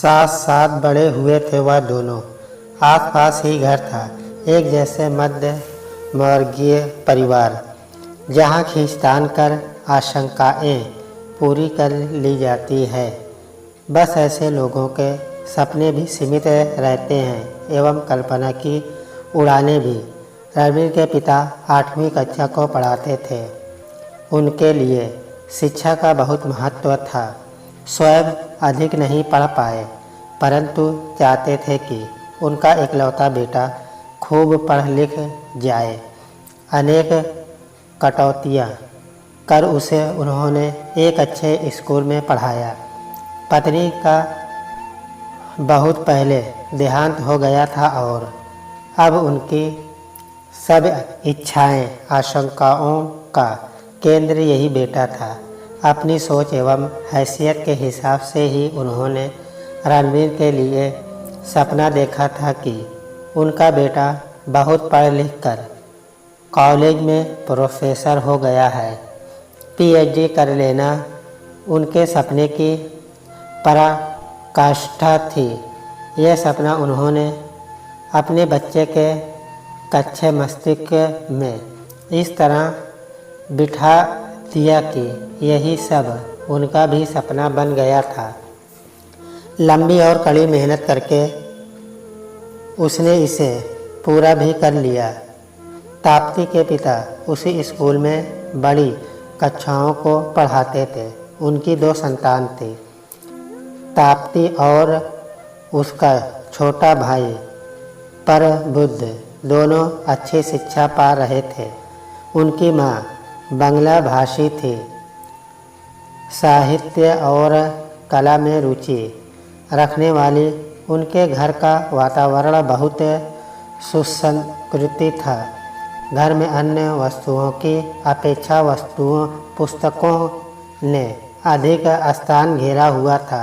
साथ साथ बड़े हुए थे वह दोनों। आस पास ही घर था, एक जैसे मध्य वर्गीय परिवार, जहाँ खींचतान कर आशंकाएं पूरी कर ली जाती है। बस ऐसे लोगों के सपने भी सीमित रहते हैं एवं कल्पना की उड़ानें भी। रणबीर के पिता 8वीं कक्षा को पढ़ाते थे। उनके लिए शिक्षा का बहुत महत्व था। स्वयं अधिक नहीं पढ़ पाए, परंतु चाहते थे कि उनका इकलौता बेटा खूब पढ़ लिख जाए। अनेक कटौतियाँ कर उसे उन्होंने एक अच्छे स्कूल में पढ़ाया। पत्नी का बहुत पहले देहांत हो गया था और अब उनकी सब इच्छाएं आशंकाओं का केंद्र यही बेटा था। अपनी सोच एवं हैसियत के हिसाब से ही उन्होंने रणबीर के लिए सपना देखा था कि उनका बेटा बहुत पढ़ लिख कर कॉलेज में प्रोफेसर हो गया है। पीएचडी कर लेना उनके सपने की पराकाष्ठा थी। यह सपना उन्होंने अपने बच्चे के कच्चे मस्तिष्क में इस तरह बिठा दिया कि यही सब उनका भी सपना बन गया था। लंबी और कड़ी मेहनत करके उसने इसे पूरा भी कर लिया। ताप्ती के पिता उसी स्कूल में बड़ी कक्षाओं को पढ़ाते थे। उनकी 2 संतान थी, ताप्ती और उसका छोटा भाई प्रबुद्ध। दोनों अच्छी शिक्षा पा रहे थे। उनकी माँ बांग्ला भाषी थी। साहित्य और कला में रुचि रखने वाली। उनके घर का वातावरण बहुत सुसंस्कृत था। घर में अन्य वस्तुओं की अपेक्षा पुस्तकों ने अधिक स्थान घेरा हुआ था।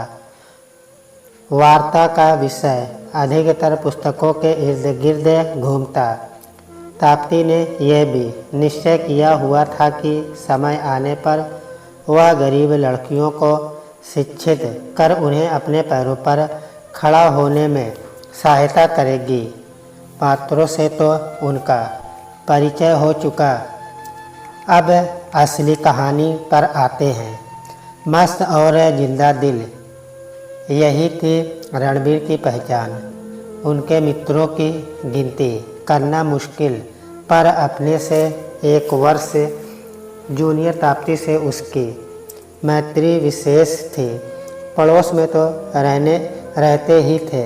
वार्ता का विषय अधिकतर पुस्तकों के इर्द गिर्द घूमता। ताप्ती ने यह भी निश्चय किया हुआ था कि समय आने पर वह गरीब लड़कियों को शिक्षित कर उन्हें अपने पैरों पर खड़ा होने में सहायता करेगी। पात्रों से तो उनका परिचय हो चुका। अब असली कहानी पर आते हैं। मस्त और जिंदा दिल, यही थी रणबीर की पहचान। उनके मित्रों की गिनती करना मुश्किल, पर अपने से 1 वर्ष जूनियर ताप्ती से उसकी मैत्री विशेष थी। पड़ोस में तो रहते ही थे।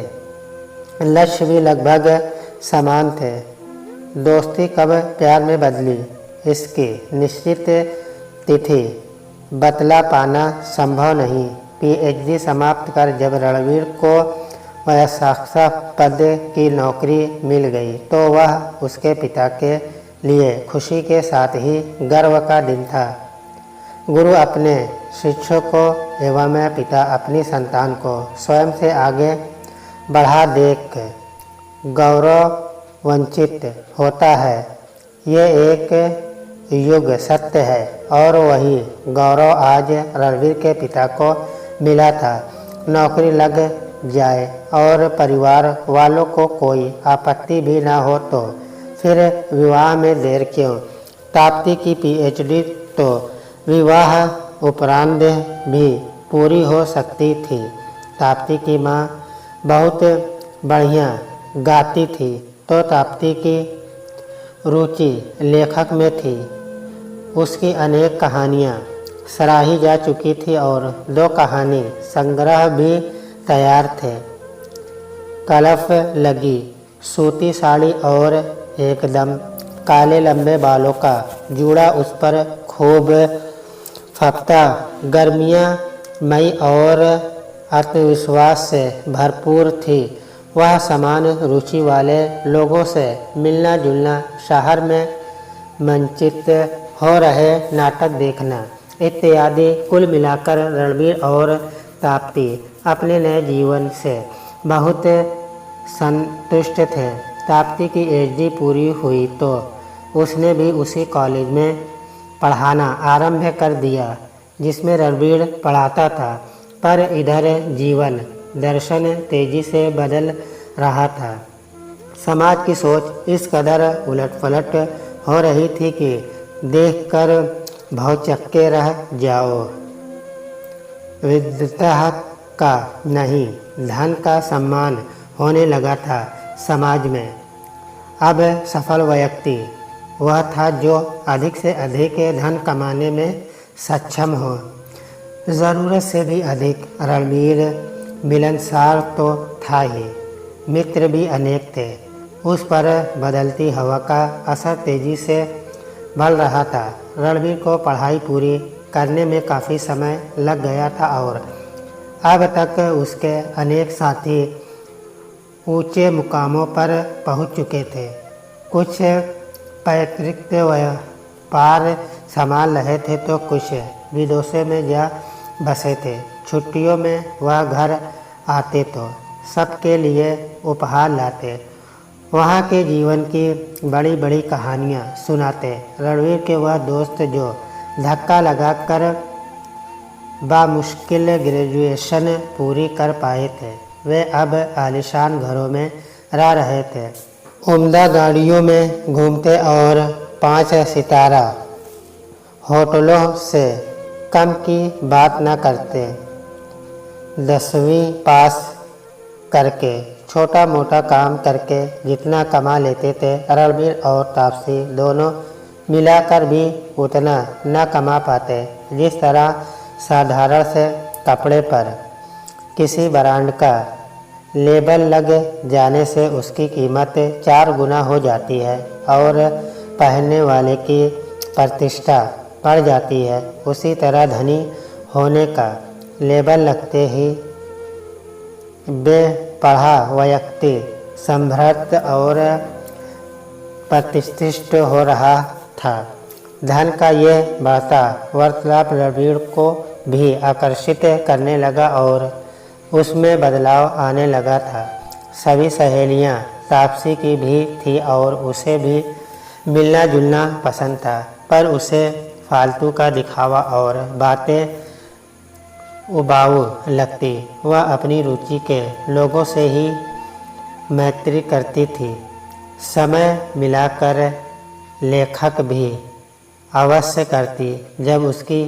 लक्ष्य भी लगभग समान थे। दोस्ती कब प्यार में बदली, इसकी निश्चित तिथि बतला पाना संभव नहीं। पीएचडी समाप्त कर जब रणबीर को वह साक्षात्कार पद की नौकरी मिल गई तो वह उसके पिता के लिए खुशी के साथ ही गर्व का दिन था। गुरु अपने शिष्यों एवं पिता अपनी संतान को स्वयं से आगे बढ़ा देख गौरव वंचित होता है। ये एक युग सत्य है और वही गौरव आज रणबीर के पिता को मिला था। नौकरी लग जाए और परिवार वालों को कोई आपत्ति भी ना हो तो फिर विवाह में देर क्यों। ताप्ती की पीएचडी तो विवाह उपरांत भी पूरी हो सकती थी। ताप्ती की माँ बहुत बढ़िया गाती थी तो ताप्ती की रुचि लेखक में थी। उसकी अनेक कहानियाँ सराही जा चुकी थी और 2 कहानी संग्रह भी तैयार थे। कलफ लगी सूती साड़ी और एकदम काले लंबे बालों का जूड़ा उस पर खूब फपता। गर्मियाँ मई और आत्मविश्वास से भरपूर थी। वह समान रुचि वाले लोगों से मिलना जुलना, शहर में मंचित हो रहे नाटक देखना इत्यादि, कुल मिलाकर रणबीर और ताप्ती अपने नए जीवन से बहुत संतुष्ट थे। ताप्ती की एचडी पूरी हुई तो उसने भी उसी कॉलेज में पढ़ाना आरंभ कर दिया जिसमें रणबीर पढ़ाता था। पर इधर जीवन दर्शन तेजी से बदल रहा था। समाज की सोच इस कदर उलट-पलट हो रही थी कि देखकर भौचक्के रह जाओ। विद्वता का नहीं, धन का सम्मान होने लगा था समाज में। अब सफल व्यक्ति वह था जो अधिक से अधिक धन कमाने में सक्षम हो। ज़रूरत से भी अधिक। रणवीर मिलनसार तो था ही, मित्र भी अनेक थे। उस पर बदलती हवा का असर तेजी से बढ़ रहा था। रणवीर को पढ़ाई पूरी करने में काफ़ी समय लग गया था और अब तक उसके अनेक साथी ऊंचे मुकामों पर पहुंच चुके थे। कुछ पैतृक व्यापार संभाल रहे थे तो कुछ विदेशों में जा बसे थे। छुट्टियों में वह घर आते तो सबके लिए उपहार लाते, वहाँ के जीवन की बड़ी बड़ी कहानियाँ सुनाते। रणवीर के वह दोस्त जो धक्का लगाकर बामुश्किल ग्रेजुएशन पूरी कर पाए थे, वे अब आलीशान घरों में रह रहे थे, उम्दा गाड़ियों में घूमते और 5 सितारा होटलों से कम की बात न करते। 10वीं पास करके छोटा मोटा काम करके जितना कमा लेते थे, रणवीर और तापसी दोनों मिलाकर भी उतना न कमा पाते। जिस तरह साधारण से कपड़े पर किसी ब्रांड का लेबल लग जाने से उसकी कीमत 4 गुना हो जाती है और पहनने वाले की प्रतिष्ठा बढ़ जाती है, उसी तरह धनी होने का लेबल लगते ही बेपढ़ा व्यक्ति समृद्ध और प्रतिष्ठित हो रहा था। धन का ये बढ़ता वार्तालाप रणवीर को भी आकर्षित करने लगा और उसमें बदलाव आने लगा था। सभी सहेलियां तापसी की भी थी और उसे भी मिलना जुलना पसंद था, पर उसे फालतू का दिखावा और बातें उबाऊ लगती। वह अपनी रुचि के लोगों से ही मैत्री करती थी। समय मिलाकर लेखक भी अवश्य करती। जब उसकी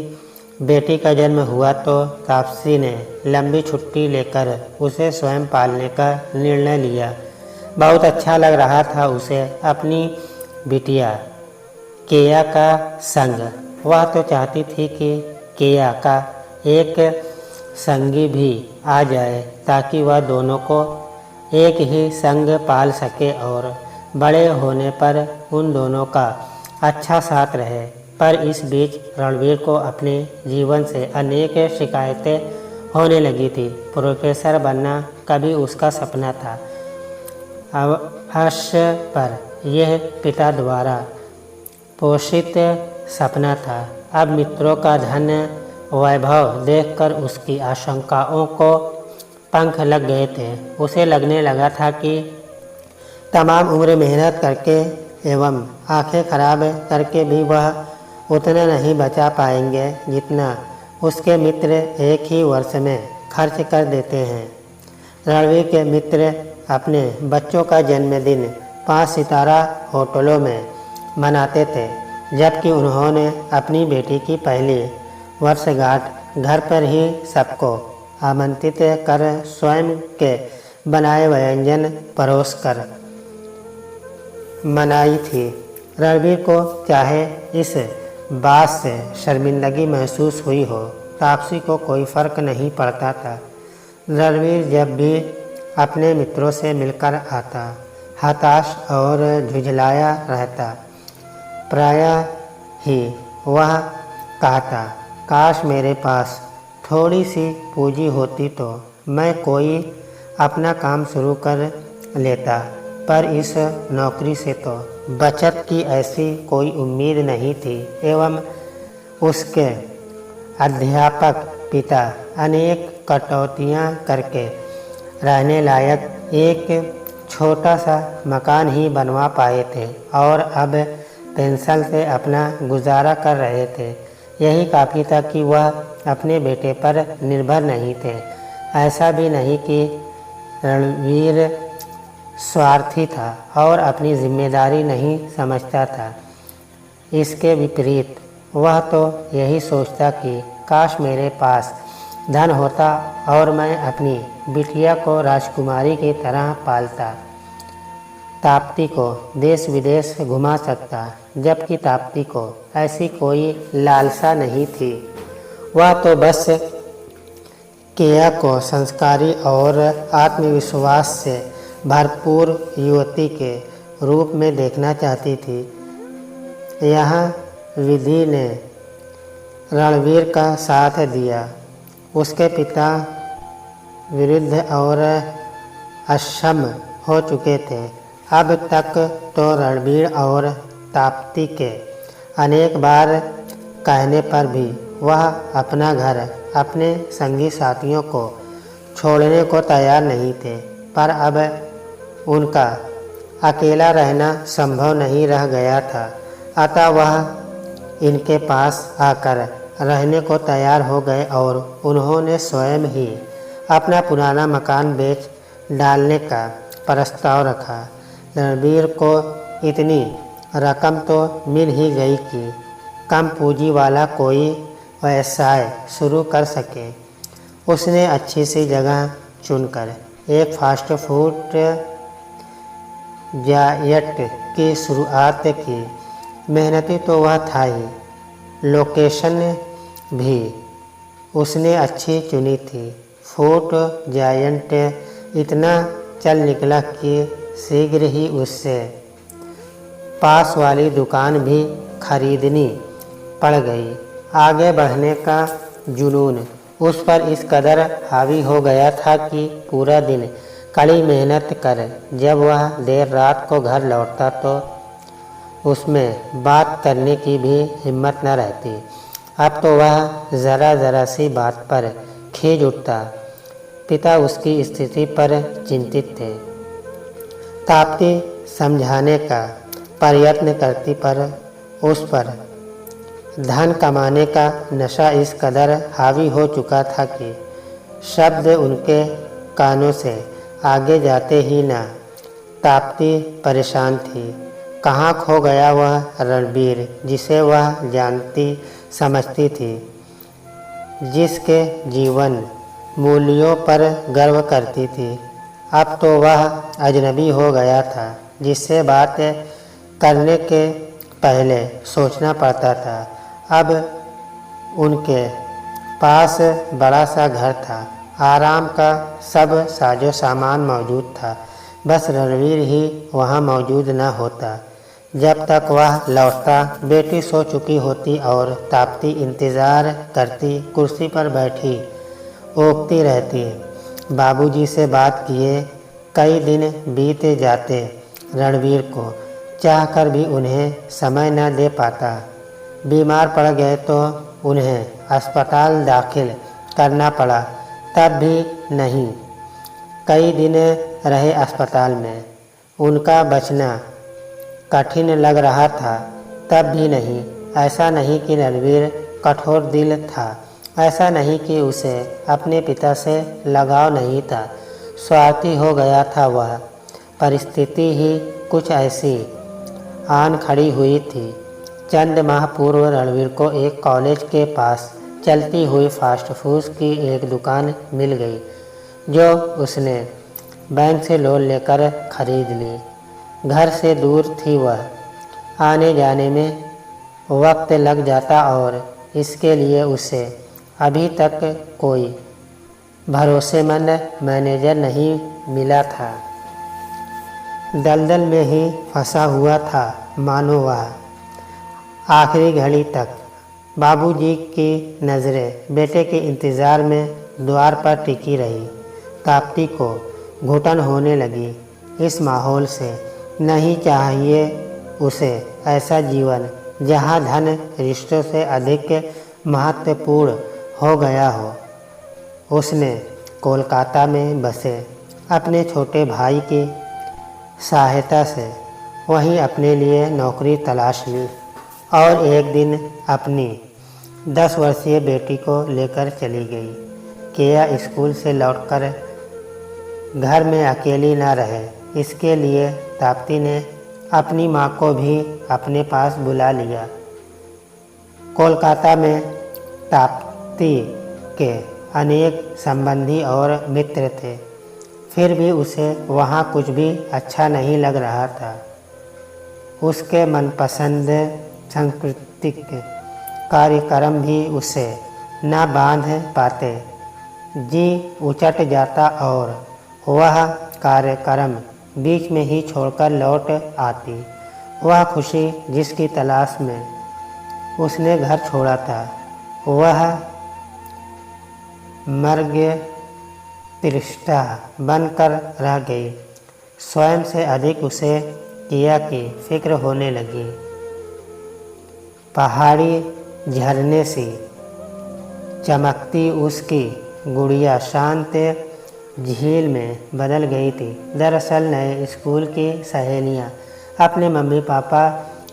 बेटी का जन्म हुआ तो तापसी ने लंबी छुट्टी लेकर उसे स्वयं पालने का निर्णय लिया। बहुत अच्छा लग रहा था उसे अपनी बिटिया केया का संग। वह तो चाहती थी कि केया का एक संगी भी आ जाए ताकि वह दोनों को एक ही संग पाल सके और बड़े होने पर उन दोनों का अच्छा साथ रहे। पर इस बीच रणवीर को अपने जीवन से अनेक शिकायतें होने लगी थी। प्रोफेसर बनना कभी उसका सपना था, अवश्य, पर यह पिता द्वारा पोषित सपना था। अब मित्रों का धन वैभव देखकर उसकी आशंकाओं को पंख लग गए थे। उसे लगने लगा था कि तमाम उम्र मेहनत करके एवं आंखें खराब करके भी वह उतना नहीं बचा पाएंगे जितना उसके मित्र एक ही वर्ष में खर्च कर देते हैं। रणवीर के मित्र अपने बच्चों का जन्मदिन 5 सितारा होटलों में मनाते थे, जबकि उन्होंने अपनी बेटी की पहली वर्षगांठ घर पर ही सबको आमंत्रित कर स्वयं के बनाए व्यंजन परोस कर मनाई थी। रणवीर को चाहे इस बात से शर्मिंदगी महसूस हुई हो, तापसी को कोई फर्क नहीं पड़ता था। रणवीर जब भी अपने मित्रों से मिलकर आता, हताश और झुंझलाया रहता। प्रायः ही वह कहता, काश मेरे पास थोड़ी सी पूंजी होती तो मैं कोई अपना काम शुरू कर लेता, पर इस नौकरी से तो बचत की ऐसी कोई उम्मीद नहीं थी। एवं उसके अध्यापक पिता अनेक कटौतियाँ करके रहने लायक एक छोटा सा मकान ही बनवा पाए थे और अब पेंशन से अपना गुजारा कर रहे थे। यही काफ़ी था कि वह अपने बेटे पर निर्भर नहीं थे। ऐसा भी नहीं कि रणवीर स्वार्थी था और अपनी जिम्मेदारी नहीं समझता था। इसके विपरीत वह तो यही सोचता कि काश मेरे पास धन होता और मैं अपनी बिटिया को राजकुमारी की तरह पालता, ताप्ती को देश विदेश घुमा सकता। जबकि ताप्ती को ऐसी कोई लालसा नहीं थी। वह तो बस केया को संस्कारी और आत्मविश्वास से भरपूर युवती के रूप में देखना चाहती थी। यहाँ विधि ने रणवीर का साथ दिया। उसके पिता वृद्ध और अक्षम हो चुके थे। अब तक तो रणवीर और ताप्ती के अनेक बार कहने पर भी वह अपना घर, अपने संगी साथियों को छोड़ने को तैयार नहीं थे। पर अब उनका अकेला रहना संभव नहीं रह गया था। अतः वह इनके पास आकर रहने को तैयार हो गए और उन्होंने स्वयं ही अपना पुराना मकान बेच डालने का प्रस्ताव रखा। रणवीर को इतनी रकम तो मिल ही गई कि कम पूंजी वाला कोई व्यवसाय शुरू कर सके। उसने अच्छी सी जगह चुनकर एक फास्ट फूड जायट की शुरुआत की। मेहनती तो वह था ही, लोकेशन भी उसने अच्छी चुनी थी। फूड जायंट इतना चल निकला कि शीघ्र ही उससे पास वाली दुकान भी खरीदनी पड़ गई। आगे बढ़ने का जुनून उस पर इस कदर हावी हो गया था कि पूरा दिन कड़ी मेहनत कर जब वह देर रात को घर लौटता तो उसमें बात करने की भी हिम्मत न रहती। अब तो वह ज़रा सी बात पर खींच उठता। पिता उसकी स्थिति पर चिंतित थे। ताप्ती समझाने का प्रयत्न करती पर उस पर धन कमाने का नशा इस कदर हावी हो चुका था कि शब्द उनके कानों से आगे जाते ही न। ताप्ती परेशान थी। कहाँ खो गया वह रणवीर जिसे वह जानती समझती थी, जिसके जीवन मूल्यों पर गर्व करती थी। अब तो वह अजनबी हो गया था, जिससे बात करने के पहले सोचना पड़ता था। अब उनके पास बड़ा सा घर था, आराम का सब साजो सामान मौजूद था। बस रणवीर ही वहाँ मौजूद न होता। जब तक वह लौटता बेटी सो चुकी होती और ताप्ती इंतज़ार करती कुर्सी पर बैठी ओकती रहती। बाबूजी से बात किए कई दिन बीत जाते। रणवीर को चाहकर भी उन्हें समय न दे पाता। बीमार पड़ गए तो उन्हें अस्पताल दाखिल करना पड़ा, तब भी नहीं। कई दिन रहे अस्पताल में। उनका बचना कठिन लग रहा था, तब भी नहीं। ऐसा नहीं कि रणवीर कठोर दिल था, ऐसा नहीं कि उसे अपने पिता से लगाव नहीं था। स्वार्थी हो गया था वह। परिस्थिति ही कुछ ऐसी आन खड़ी हुई थी। चंद माह पूर्व रणवीर को एक कॉलेज के पास चलती हुई फास्ट फूड की एक दुकान मिल गई, जो उसने बैंक से लोन लेकर खरीद ली। घर से दूर थी वह, आने जाने में वक्त लग जाता और इसके लिए उसे अभी तक कोई भरोसेमंद मैनेजर नहीं मिला था। दलदल में ही फंसा हुआ था मानो वह। आखिरी घड़ी तक बाबूजी की नज़रें बेटे के इंतज़ार में द्वार पर टिकी रही। ताप्ती को घुटन होने लगी। इस माहौल से नहीं चाहिए उसे ऐसा जीवन जहाँ धन रिश्तों से अधिक महत्वपूर्ण हो गया हो। उसने कोलकाता में बसे अपने छोटे भाई की सहायता से वहीं अपने लिए नौकरी तलाश ली और एक दिन अपनी 10 वर्षीय बेटी को लेकर चली गई। किया स्कूल से लौटकर घर में अकेली न रहे, इसके लिए ताप्ती ने अपनी माँ को भी अपने पास बुला लिया। कोलकाता में ताप्ती के अनेक संबंधी और मित्र थे, फिर भी उसे वहाँ कुछ भी अच्छा नहीं लग रहा था। उसके मनपसंद सांस्कृतिक कार्यक्रम भी उसे न बांध पाते। जी उचट जाता और वह कार्यक्रम बीच में ही छोड़कर लौट आती। वह खुशी जिसकी तलाश में उसने घर छोड़ा था, वह मर्ग तृष्णा बनकर रह गई। स्वयं से अधिक उसे किया की फिक्र होने लगी। पहाड़ी झरने से चमकती उसकी गुड़िया शांत झील में बदल गई थी। दरअसल नए स्कूल की सहेलियाँ अपने मम्मी पापा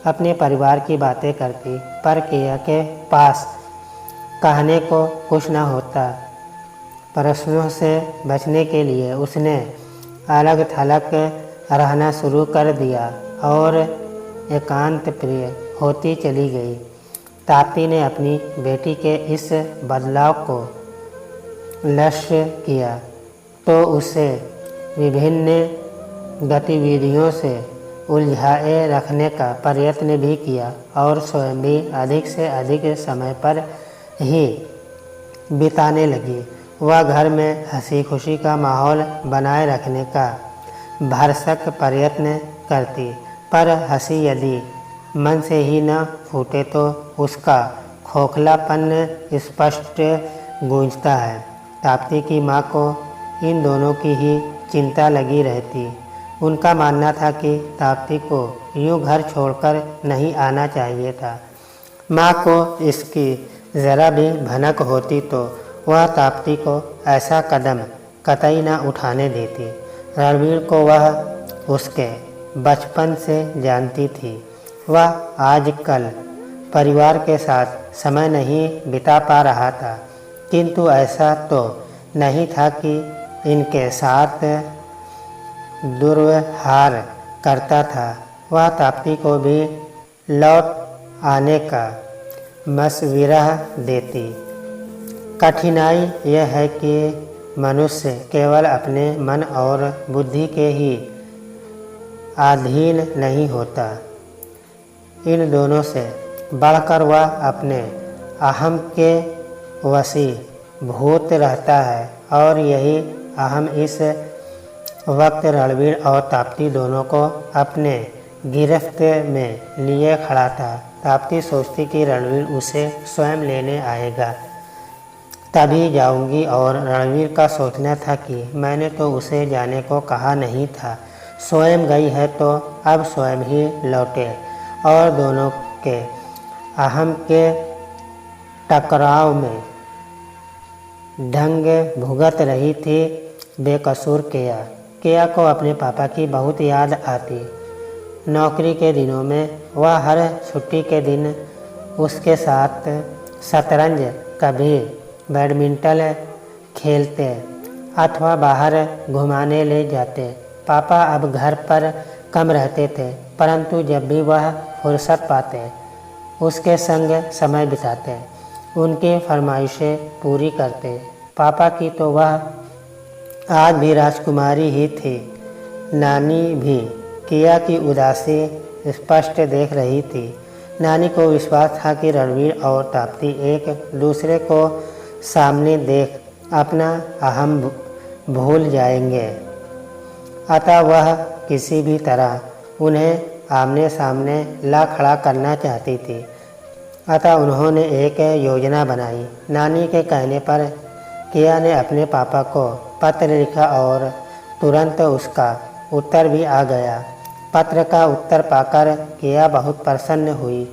अपने परिवार की बातें करती, पर किया के पास कहने को कुछ न होता। प्रश्नों से बचने के लिए उसने अलग थलग रहना शुरू कर दिया और एकांत प्रिय होती चली गई। ताप्ती ने अपनी बेटी के इस बदलाव को लक्ष्य किया तो उसे विभिन्न गतिविधियों से उलझाए रखने का प्रयत्न भी किया और स्वयं भी अधिक से अधिक समय पर ही बिताने लगी। वह घर में हंसी खुशी का माहौल बनाए रखने का भरसक प्रयत्न करती, पर हंसी यदि मन से ही न फूटे तो उसका खोखलापन स्पष्ट गूंजता है। ताप्ती की माँ को इन दोनों की ही चिंता लगी रहती। उनका मानना था कि ताप्ती को यूँ घर छोड़कर नहीं आना चाहिए था। माँ को इसकी ज़रा भी भनक होती तो वह ताप्ती को ऐसा कदम कतई न उठाने देती। रणवीर को वह उसके बचपन से जानती थी। वह आजकल परिवार के साथ समय नहीं बिता पा रहा था, किंतु ऐसा तो नहीं था कि इनके साथ दुर्व्यवहार करता था। वह ताप्ती को भी लौट आने का मशविरा देती। कठिनाई यह है कि मनुष्य केवल अपने मन और बुद्धि के ही अधीन नहीं होता, इन दोनों से बढ़कर वह अपने अहम के वशीभूत रहता है और यही अहम इस वक्त रणवीर और ताप्ती दोनों को अपने गिरफ्त में लिए खड़ा था। ताप्ती सोचती कि रणवीर उसे स्वयं लेने आएगा तभी जाऊंगी, और रणवीर का सोचना था कि मैंने तो उसे जाने को कहा नहीं था, स्वयं गई है तो अब स्वयं ही लौटे। और दोनों के अहम के टकराव में ढंग भुगत रही थी बेकसूर किया को अपने पापा की बहुत याद आती। नौकरी के दिनों में वह हर छुट्टी के दिन उसके साथ शतरंज, कभी बैडमिंटन खेलते अथवा बाहर घुमाने ले जाते। पापा अब घर पर कम रहते थे, परंतु जब भी वह फुर्सत पाते उसके संग समय बिताते, उनकी फरमाइशें पूरी करते। पापा की तो वह आज भी राजकुमारी ही थी। नानी भी किया की उदासी स्पष्ट देख रही थी। नानी को विश्वास था कि रणवीर और ताप्ती एक दूसरे को सामने देख अपना अहम भूल जाएंगे, अतः वह किसी भी तरह उन्हें आमने सामने ला खड़ा करना चाहती थी। अतः उन्होंने एक योजना बनाई। नानी के कहने पर किया ने अपने पापा को पत्र लिखा और तुरंत उसका उत्तर भी आ गया। पत्र का उत्तर पाकर किया बहुत प्रसन्न हुई।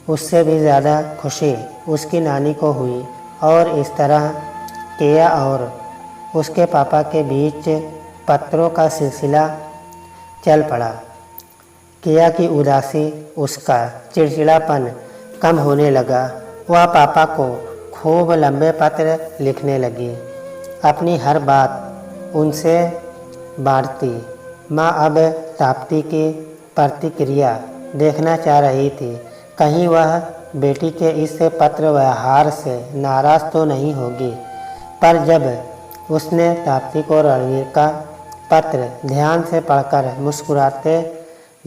उससे भी ज़्यादा खुशी उसकी नानी को हुई और इस तरह किया और उसके पापा के बीच पत्रों का सिलसिला चल पड़ा। किया की उदासी, उसका चिड़चिड़ापन कम होने लगा। वह पापा को खूब लंबे पत्र लिखने लगी। अपनी हर बात उनसे बांटती। माँ अब ताप्ती की प्रतिक्रिया देखना चाह रही थी। कहीं वह बेटी के इस पत्र व्यवहार से नाराज़ तो नहीं होगी। पर जब उसने ताप्ती को रणवीर का पत्र ध्यान से पढ़कर मुस्कुराते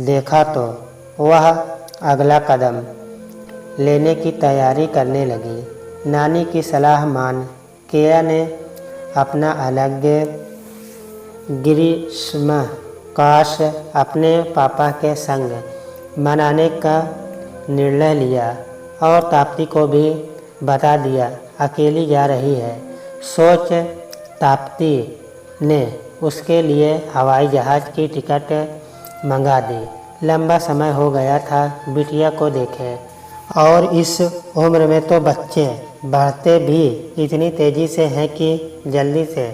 देखा तो वह अगला कदम लेने की तैयारी करने लगी। नानी की सलाह मान केया ने अपना अलग ग्रीष्मकाश अपने पापा के संग मनाने का निर्णय लिया और ताप्ती को भी बता दिया अकेली जा रही है। सोच ताप्ती ने उसके लिए हवाई जहाज़ की टिकट मंगा दी। लंबा समय हो गया था बिटिया को देखे, और इस उम्र में तो बच्चे बढ़ते भी इतनी तेज़ी से हैं कि जल्दी से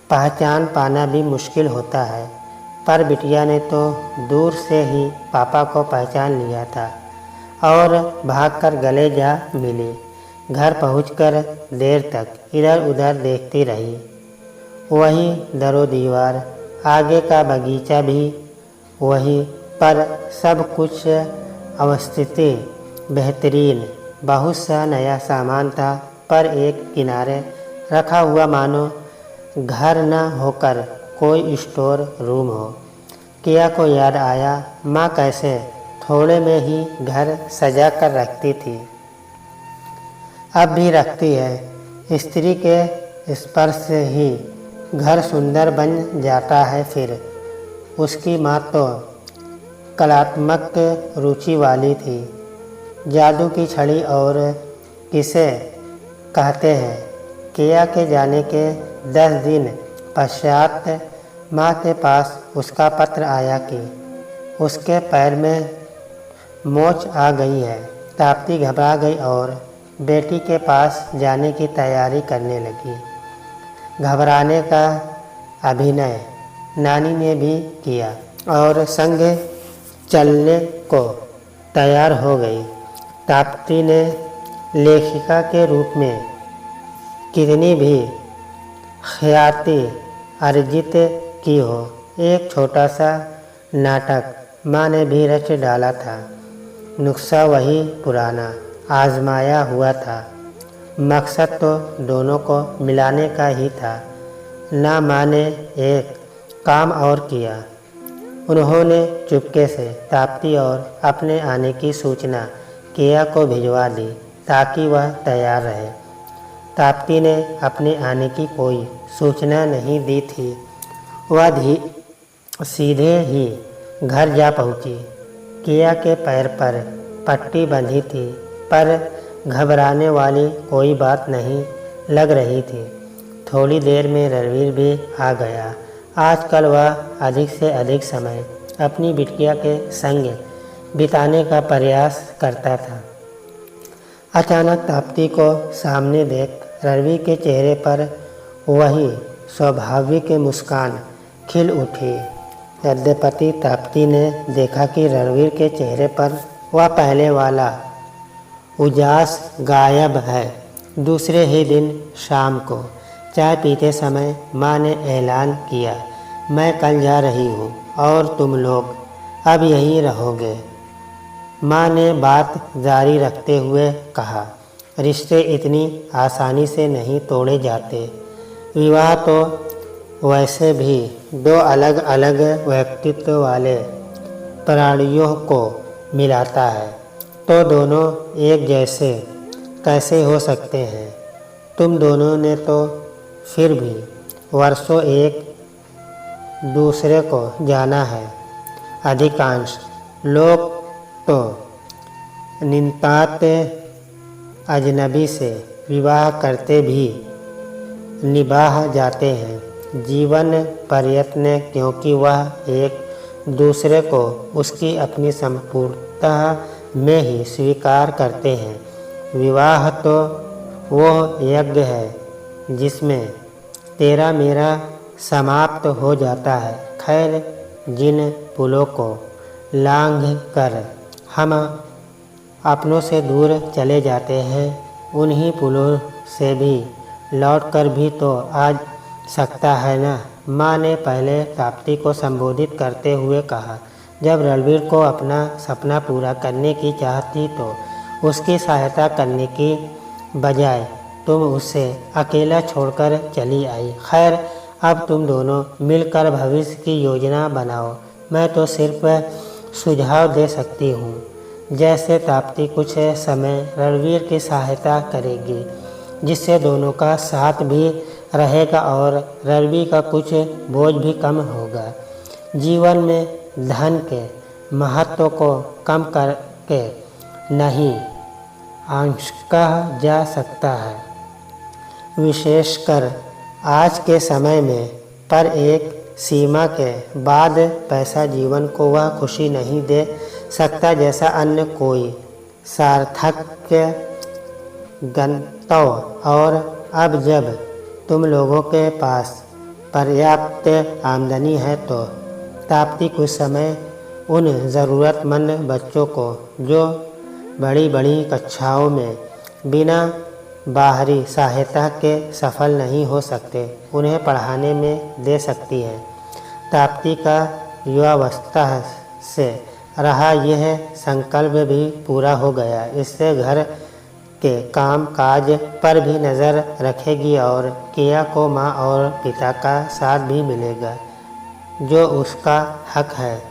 पहचान पाना भी मुश्किल होता है। पर बिटिया ने तो दूर से ही पापा को पहचान लिया था और भागकर गले जा मिली। घर पहुंचकर देर तक इधर उधर देखती रही। वही दरो दीवार, आगे का बगीचा भी वही, पर सब कुछ अवस्थिति बेहतरीन। बहुत सा नया सामान था, पर एक किनारे रखा हुआ मानो घर न होकर कोई स्टोर रूम हो। किया को याद आया माँ कैसे थोड़े में ही घर सजा कर रखती थी, अब भी रखती है। स्त्री के स्पर्श से ही घर सुंदर बन जाता है। फिर उसकी माँ तो कलात्मक रुचि वाली थी। जादू की छड़ी और किसे कहते हैं। किया के जाने के 10 दिन पश्चात माँ के पास उसका पत्र आया कि उसके पैर में मोच आ गई है। ताप्ती घबरा गई और बेटी के पास जाने की तैयारी करने लगी। घबराने का अभिनय नानी ने भी किया और संग चलने को तैयार हो गई। ताप्ती ने लेखिका के रूप में कितनी भी ख्याति अर्जित की हो, एक छोटा सा नाटक माँ ने भी रच डाला था। नुस्खा वही पुराना आजमाया हुआ था। मकसद तो दोनों को मिलाने का ही था। ना माँ ने एक काम और किया। उन्होंने चुपके से ताप्ती और अपने आने की सूचना किया को भिजवा दी ताकि वह तैयार रहे। ताप्ती ने अपने आने की कोई सूचना नहीं दी थी। वह सीधे ही घर जा पहुंची। किया के पैर पर पट्टी बंधी थी, पर घबराने वाली कोई बात नहीं लग रही थी। थोड़ी देर में रणवीर भी आ गया। आजकल वह अधिक से अधिक समय अपनी बिटिया के संग बिताने का प्रयास करता था। अचानक ताप्ती को सामने देख रणवीर के चेहरे पर वही स्वाभाविक मुस्कान खिल उठी। यद्यपि ताप्ती ने देखा कि रणवीर के चेहरे पर वह पहले वाला उजास गायब है। दूसरे ही दिन शाम को चाय पीते समय माँ ने ऐलान किया, मैं कल जा रही हूँ और तुम लोग अब यहीं रहोगे। माँ ने बात जारी रखते हुए कहा, रिश्ते इतनी आसानी से नहीं तोड़े जाते। विवाह तो वैसे भी दो अलग अलग व्यक्तित्व वाले प्राणियों को मिलाता है, तो दोनों एक जैसे कैसे हो सकते हैं। तुम दोनों ने तो फिर भी वर्षों एक दूसरे को जाना है। अधिकांश लोग तो नितांत अजनबी से विवाह करते भी निभाह जाते हैं जीवन प्रयत्न, क्योंकि वह एक दूसरे को उसकी अपनी संपूर्णता में ही स्वीकार करते हैं। विवाह तो वो यज्ञ है जिसमें तेरा मेरा समाप्त हो जाता है। खैर, जिन पुलों को लांघ कर हम अपनों से दूर चले जाते हैं, उन्हीं पुलों से भी लौटकर भी तो आ सकता है ना। माँ ने पहले ताप्ती को संबोधित करते हुए कहा। जब रणवीर को अपना सपना पूरा करने की चाह थी तो उसकी सहायता करने की बजाय तुम उसे अकेला छोड़कर चली आई। खैर, अब तुम दोनों मिलकर भविष्य की योजना बनाओ। मैं तो सिर्फ सुझाव दे सकती हूँ। जैसे ताप्ती कुछ समय रणवीर की सहायता करेगी, जिससे दोनों का साथ भी रहेगा और रणवीर का कुछ बोझ भी कम होगा। जीवन में धन के महत्व को कम करके नहीं आंका जा सकता है, विशेषकर आज के समय में। पर एक सीमा के बाद पैसा जीवन को वह खुशी नहीं दे सकता जैसा अन्य कोई सार्थक गंतव्य। और अब जब तुम लोगों के पास पर्याप्त आमदनी है तो ताप्ती कुछ समय उन ज़रूरतमंद बच्चों को जो बड़ी बड़ी कक्षाओं में बिना बाहरी सहायता के सफल नहीं हो सकते, उन्हें पढ़ाने में दे सकती है। ताप्ती का युवावस्था से रहा यह संकल्प भी पूरा हो गया। इससे घर के काम काज पर भी नज़र रखेगी और किया को माँ और पिता का साथ भी मिलेगा, जो उसका हक है।